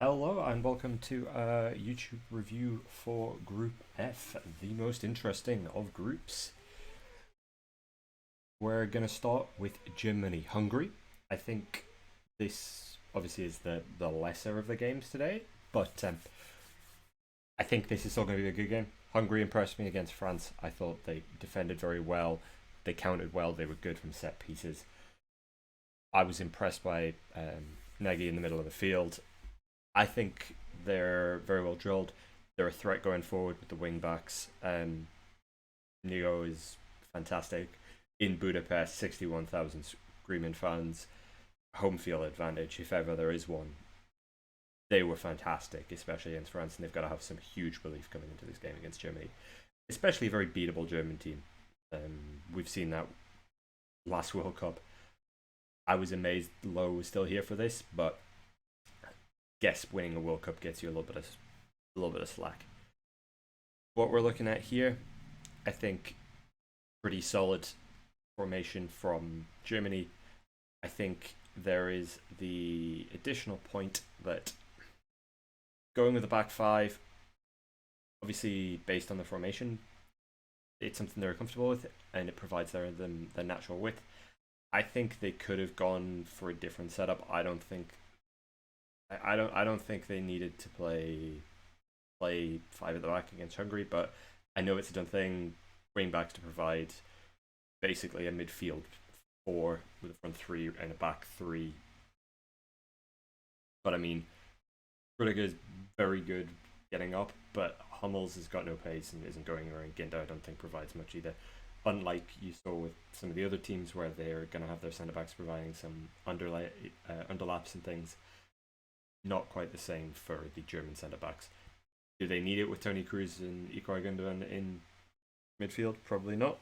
Hello and welcome to a YouTube review for Group F, the most interesting of groups. We're going to start with Germany, Hungary. I think this obviously is the lesser of the games today, but I think this is still going to be a good game. Hungary impressed me against France. I thought they defended very well, they countered well, they were good from set pieces. I was impressed by Nagy in the middle of the field. I think they're very well drilled. They're a threat going forward with the wing backs. Neo is fantastic. In Budapest, 61,000 screaming fans, home field advantage, if ever there is one. They were fantastic, especially against France, and they've got to have some huge belief coming into this game against Germany, especially a very beatable German team. We've seen that last World Cup. I was amazed Lowe was still here for this, but guess winning a World Cup gets you a little bit of slack. What we're looking at here, I think, pretty solid formation from Germany. I think there is the additional point that going with the back five, obviously based on the formation, it's something they're comfortable with, and it provides them the natural width. I think they could have gone for a different setup. I don't think they needed to play five at the back against Hungary, but I know it's a done thing. Wing backs to provide basically a midfield four with a front three and a back three. But I mean, Rudiger is very good getting up, but Hummels has got no pace and isn't going anywhere. And Ginter, I don't think, provides much either. Unlike you saw with some of the other teams where they're going to have their centre backs providing some underlaps and things, not quite the same for the German centre backs. Do they need it with Tony Cruz and Ilkay Gundogan in midfield? Probably not.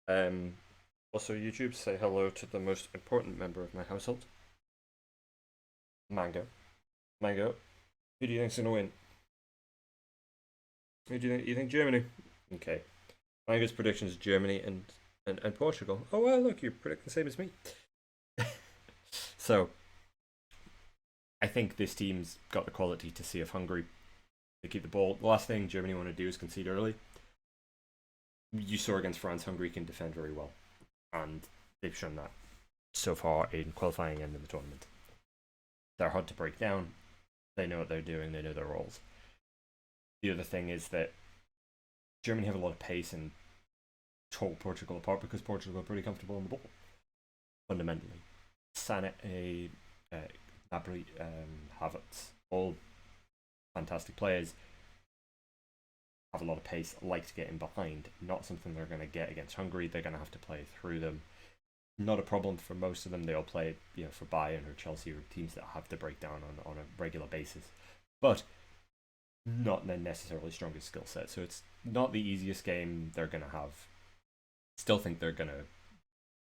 Um, Also, YouTube, say hello to the most important member of my household, Mango. Mango, who do you think's gonna win? Who do you think? You think Germany? Okay. Mango's predictions are Germany and Portugal. Oh well, look, you predict the same as me. So I think this team's got the quality to see if Hungary they keep the ball. The last thing Germany want to do is concede early. You saw against France, Hungary can defend very well, and they've shown that so far in qualifying and in the tournament. They're hard to break down. They know what they're doing. They know their roles. The other thing is that Germany have a lot of pace and tore Portugal apart because Portugal are pretty comfortable on the ball. Fundamentally, Sané, Gnabry, Havertz, all fantastic players, have a lot of pace, like to get in behind. Not something they're going to get against Hungary. They're going to have to play through them. Not a problem for most of them. They all play, for Bayern or Chelsea or teams that have to break down on a regular basis. But not their necessarily strongest skill set. So it's not the easiest game they're going to have. Still think they're going to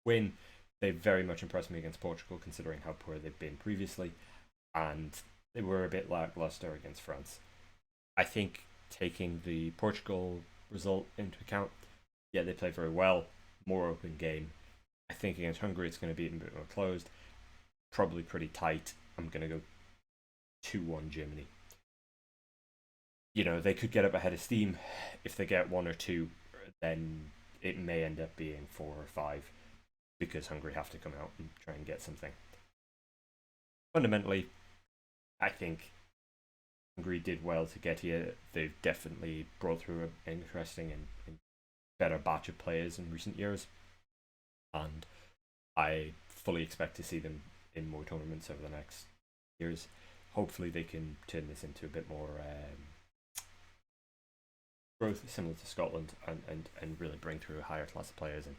win. They very much impressed me against Portugal, considering how poor they've been previously. And they were a bit lackluster against France. I think taking the Portugal result into account, yeah, they played very well. More open game. I think against Hungary it's going to be a bit more closed. Probably pretty tight. I'm going to go 2-1 Germany. They could get up ahead of steam. If they get one or two, then it may end up being 4 or 5 because Hungary have to come out and try and get something. Fundamentally, I think Hungary did well to get here. They've definitely brought through an interesting and better batch of players in recent years. And I fully expect to see them in more tournaments over the next years. Hopefully, they can turn this into a bit more growth similar to Scotland and really bring through a higher class of players and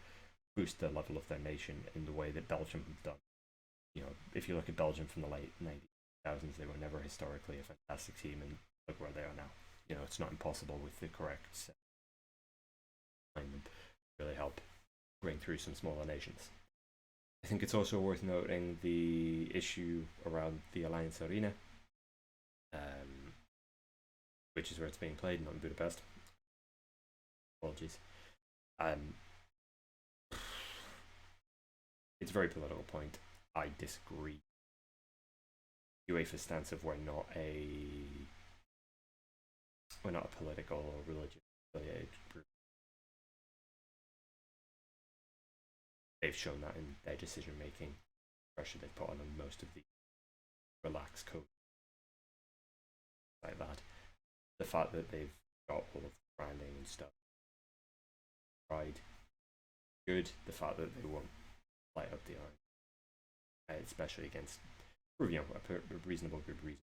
boost the level of their nation in the way that Belgium have done. If you look at Belgium from the late 90s, they were never historically a fantastic team, and look where they are now. It's not impossible with the correct set behind them to really help bring through some smaller nations. I think it's also worth noting the issue around the Alliance Arena, which is where it's being played, not in Budapest. Apologies. Um, it's a very political point. I disagree. UEFA stance of we're not a political or religious affiliated group. They've shown that in their decision making, pressure they've put on most of the relaxed code like that. The fact that they've got all of the branding and stuff, pride, good. The fact that they won't light up the iron, especially against a reasonable good reason,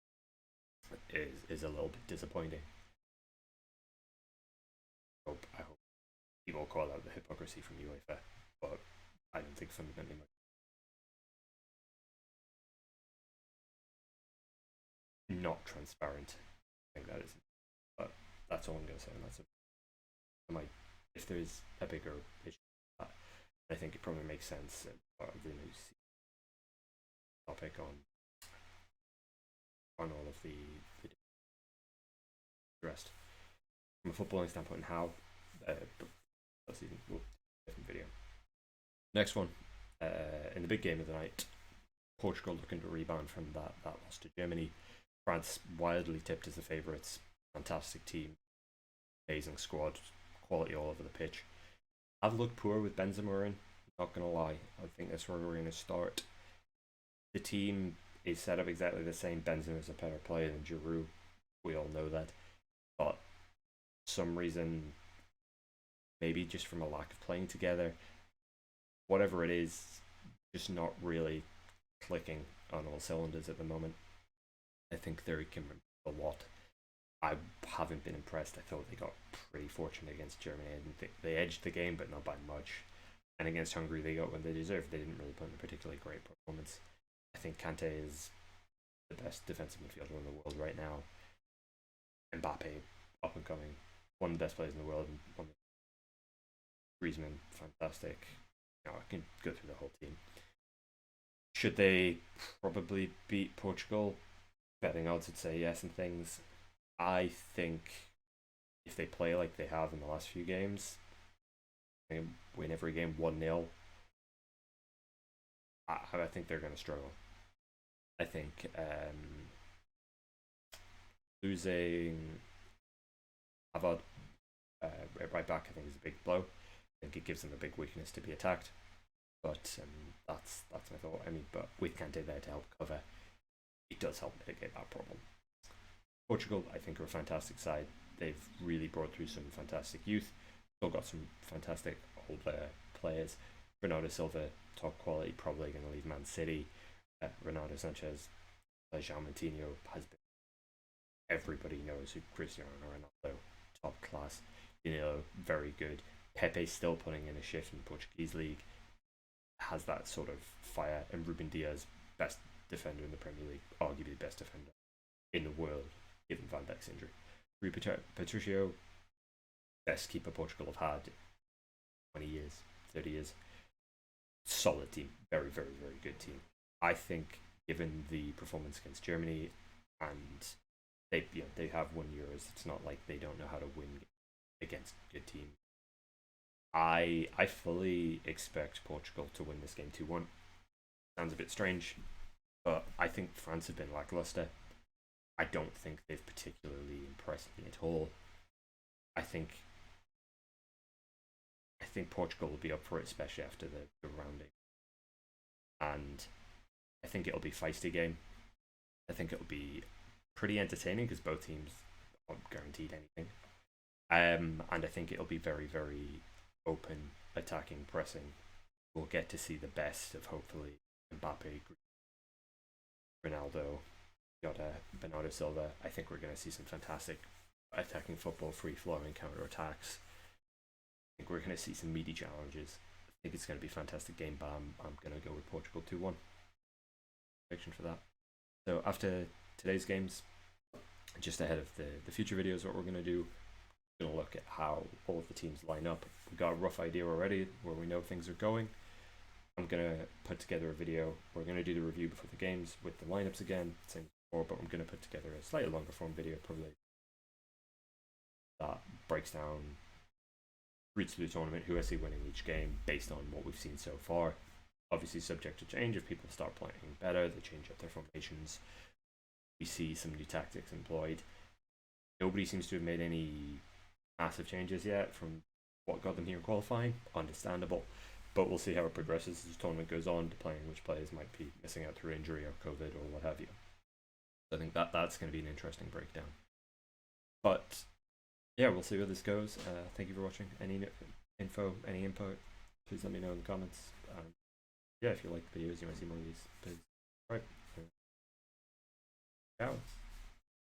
is a little bit disappointing. I hope people call out the hypocrisy from UEFA, but I don't think fundamentally much. Not transparent. I think that is, but that's all I'm going to say. And that's I might, if there is a bigger issue, I think it probably makes sense. Part of the news topic on all of the rest from a footballing standpoint and how. That's even different video. Next one, in the big game of the night, Portugal looking to rebound from that loss to Germany. France wildly tipped as the favourites. Fantastic team, amazing squad, quality all over the pitch. I've looked poor with Benzema in, not gonna lie. I think that's where we're gonna start. The team is set up exactly the same. Benzema is a better player than Giroud. We all know that. But some reason, maybe just from a lack of playing together, whatever it is, just not really clicking on all cylinders at the moment. I think they can improve a lot. I haven't been impressed. I thought they got pretty fortunate against Germany. I didn't think they edged the game, but not by much. And against Hungary, they got what they deserved. They didn't really put in a particularly great performance. I think Kante is the best defensive midfielder in the world right now. Mbappe, up and coming, one of the best players in the world. Griezmann, fantastic. I can go through the whole team. Should they probably beat Portugal? Betting odds would say yes and things. I think if they play like they have in the last few games, they win every game 1-0. I think they're going to struggle. I think losing Havard right back, I think, is a big blow. I think it gives them a big weakness to be attacked. But that's my thought. I mean, but with Kante there to help cover, it does help mitigate that problem. Portugal, I think, are a fantastic side. They've really brought through some fantastic youth. Still got some fantastic older players. Bernardo Silva, top quality, probably going to leave Man City. Renato Sanchez, Jean Moutinho has been. Everybody knows who Cristiano Ronaldo, top class. Very good. Pepe still putting in a shift in the Portuguese league. Has that sort of fire. And Ruben Diaz, best defender in the Premier League, arguably the best defender in the world, given Van Dijk's injury. Rui Patricio, best keeper Portugal have had 20 years, 30 years. Solid team, very, very, very good team. I think, given the performance against Germany, and they have won Euros, it's not like they don't know how to win against good teams. I fully expect Portugal to win this game 2-1. Sounds a bit strange, but I think France have been lackluster. I don't think they've particularly impressed me at all. I think Portugal will be up for it, especially after the rounding. And I think it'll be a feisty game. I think it'll be pretty entertaining because both teams aren't guaranteed anything. And I think it'll be very, very open, attacking, pressing. We'll get to see the best of hopefully Mbappe, Ronaldo, Bernardo Silva. I think we're going to see some fantastic attacking football, free-flowing counter-attacks. I think we're going to see some meaty challenges. I think it's going to be a fantastic game, but I'm going to go with Portugal 2-1. Prediction for that. So after today's games, just ahead of the future videos, what we're going to do, we're going to look at how all of the teams line up. We've got a rough idea already where we know things are going. I'm going to put together a video. We're going to do the review before the games with the lineups again, same as before, but I'm going to put together a slightly longer form video, probably, that breaks down routes to the tournament, who I see winning each game based on what we've seen so far. Obviously subject to change if people start playing better, they change up their formations, we see some new tactics employed. Nobody seems to have made any massive changes yet from what got them here in qualifying. Understandable. But we'll see how it progresses as the tournament goes on, depending which players might be missing out through injury or COVID or what have you. So I think that's going to be an interesting breakdown. But yeah, we'll see where this goes. Thank you for watching. Any info, any input, please let me know in the comments. Yeah, if you like the videos, you might see more of these. Please. All right. Ciao.